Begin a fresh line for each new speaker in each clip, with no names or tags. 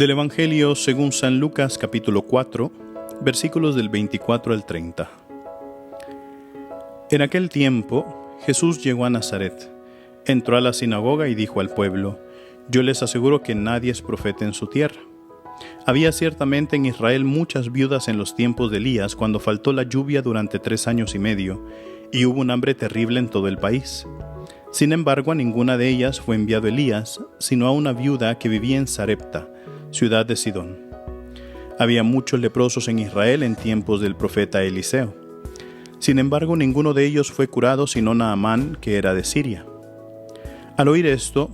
Del Evangelio según San Lucas capítulo 4, versículos del 24 al 30. En aquel tiempo, Jesús llegó a Nazaret, entró a la sinagoga y dijo al pueblo: Yo les aseguro que nadie es profeta en su tierra. Había ciertamente en Israel muchas viudas en los tiempos de Elías, cuando faltó la lluvia durante 3 años y medio, y hubo un hambre terrible en todo el país. Sin embargo, a ninguna de ellas fue enviado Elías, sino a una viuda que vivía en Sarepta, ciudad de Sidón. Había muchos leprosos en Israel en tiempos del profeta Eliseo. Sin embargo, ninguno de ellos fue curado, sino Naamán, que era de Siria. Al oír esto,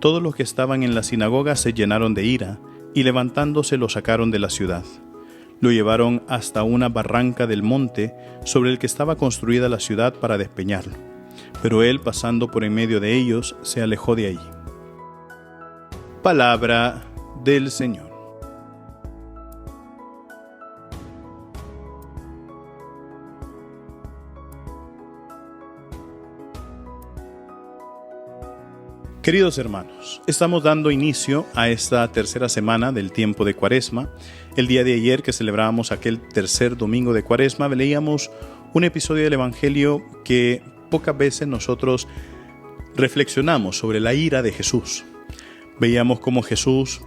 todos los que estaban en la sinagoga se llenaron de ira, y levantándose lo sacaron de la ciudad. Lo llevaron hasta una barranca del monte sobre el que estaba construida la ciudad para despeñarlo. Pero él, pasando por en medio de ellos, se alejó de allí. Palabra del Señor. Queridos hermanos, estamos dando inicio a esta tercera semana del tiempo de Cuaresma. El día de ayer, que celebrábamos aquel tercer domingo de Cuaresma, leíamos un episodio del Evangelio que pocas veces nosotros reflexionamos sobre la ira de Jesús. Veíamos cómo Jesús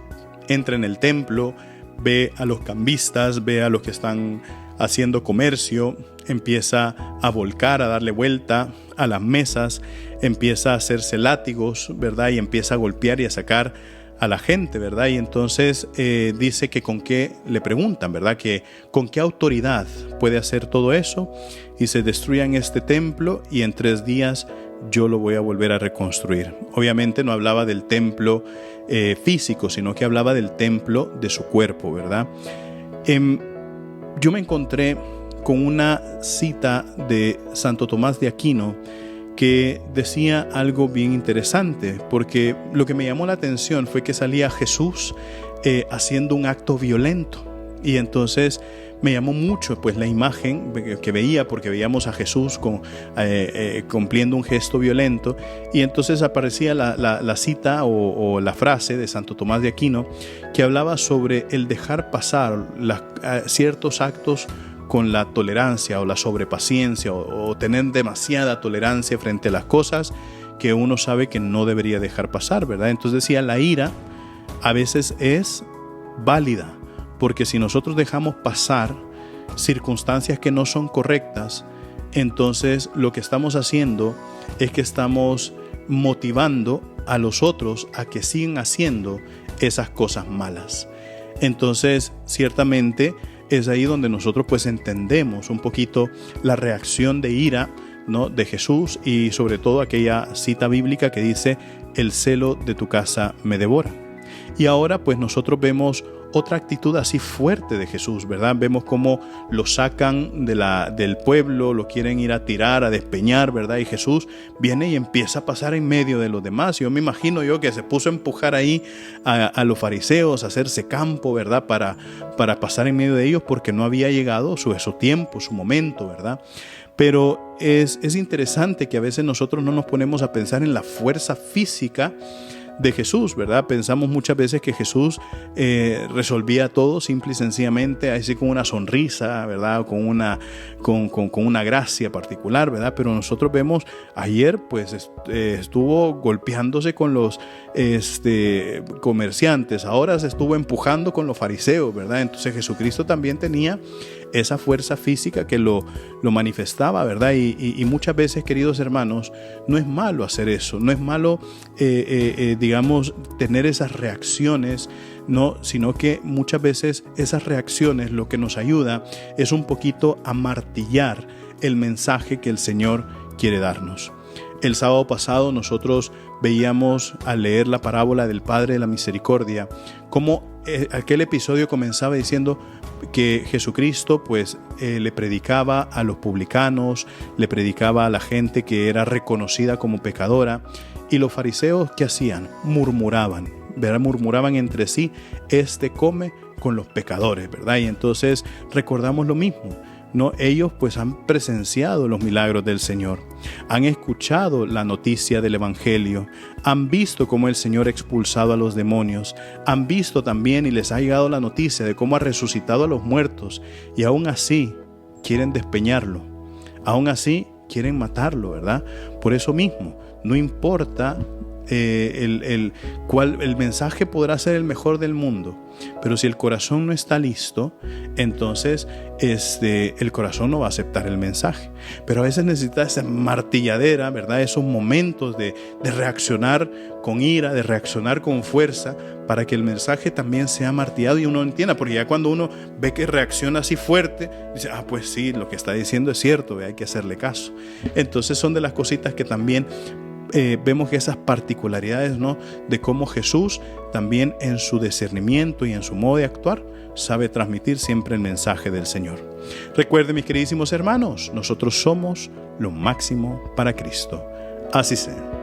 entra en el templo, ve a los cambistas, ve a los que están haciendo comercio, empieza a volcar, a darle vuelta a las mesas, empieza a hacerse látigos, ¿verdad? Y empieza a golpear y a sacar a la gente, ¿verdad? Y entonces dice que con qué le preguntan, ¿verdad? Que con qué autoridad puede hacer todo eso, y se destruyan este templo y en 3 días yo lo voy a volver a reconstruir. Obviamente no hablaba del templo físico, sino que hablaba del templo de su cuerpo, ¿verdad? Yo me encontré con una cita de Santo Tomás de Aquino que decía algo bien interesante, porque lo que me llamó la atención fue que salía Jesús haciendo un acto violento, y entonces me llamó mucho pues la imagen que veía, porque veíamos a Jesús cumpliendo un gesto violento, y entonces aparecía la cita o la frase de Santo Tomás de Aquino que hablaba sobre el dejar pasar ciertos actos con la tolerancia o la sobrepaciencia, o tener demasiada tolerancia frente a las cosas que uno sabe que no debería dejar pasar, ¿verdad? Entonces decía, la ira a veces es válida, porque si nosotros dejamos pasar circunstancias que no son correctas, entonces lo que estamos haciendo es que estamos motivando a los otros a que sigan haciendo esas cosas malas. Entonces, ciertamente es ahí donde nosotros pues entendemos un poquito la reacción de ira, ¿no?, de Jesús, y sobre todo aquella cita bíblica que dice: el celo de tu casa me devora. Y ahora pues nosotros vemos otra actitud así fuerte de Jesús, ¿verdad? Vemos cómo lo sacan del pueblo, lo quieren ir a tirar, a despeñar, ¿verdad? Y Jesús viene y empieza a pasar en medio de los demás. Yo me imagino que se puso a empujar ahí a los fariseos, a hacerse campo, ¿verdad? Para pasar en medio de ellos, porque no había llegado su tiempo, su momento, ¿verdad? Pero es interesante que a veces nosotros no nos ponemos a pensar en la fuerza física de Jesús, ¿verdad? Pensamos muchas veces que Jesús resolvía todo simple y sencillamente así con una sonrisa, ¿verdad? Con una gracia particular, ¿verdad? Pero nosotros vemos ayer pues estuvo golpeándose con los comerciantes, ahora se estuvo empujando con los fariseos, ¿verdad? Entonces Jesucristo también tenía esa fuerza física que lo manifestaba, ¿verdad? Y muchas veces, queridos hermanos, no es malo hacer eso, no es malo digamos, tener esas reacciones, no, sino que muchas veces esas reacciones lo que nos ayuda es un poquito a martillar el mensaje que el Señor quiere darnos. El sábado pasado nosotros veíamos, al leer la parábola del Padre de la Misericordia, cómo aquel episodio comenzaba diciendo que Jesucristo pues le predicaba a los publicanos, le predicaba a la gente que era reconocida como pecadora, y los fariseos, ¿qué hacían? Murmuraban, ¿verdad? Murmuraban entre sí: este come con los pecadores, ¿verdad? Y entonces recordamos lo mismo, ¿no? Ellos pues han presenciado los milagros del Señor, han escuchado la noticia del Evangelio, han visto cómo el Señor ha expulsado a los demonios, han visto también y les ha llegado la noticia de cómo ha resucitado a los muertos, y aún así quieren despeñarlo, aún así quieren matarlo, ¿verdad? Por eso mismo, no importa el mensaje podrá ser el mejor del mundo, pero si el corazón no está listo, entonces el corazón no va a aceptar el mensaje. Pero a veces necesita esa martilladera, ¿verdad? Esos momentos de reaccionar con ira, de reaccionar con fuerza, para que el mensaje también sea martillado y uno entienda, porque ya cuando uno ve que reacciona así fuerte, dice, pues sí, lo que está diciendo es cierto, hay que hacerle caso. Entonces son de las cositas que también vemos que esas particularidades, ¿no?, de cómo Jesús también en su discernimiento y en su modo de actuar sabe transmitir siempre el mensaje del Señor. Recuerden, mis queridísimos hermanos, nosotros somos lo máximo para Cristo. Así sea.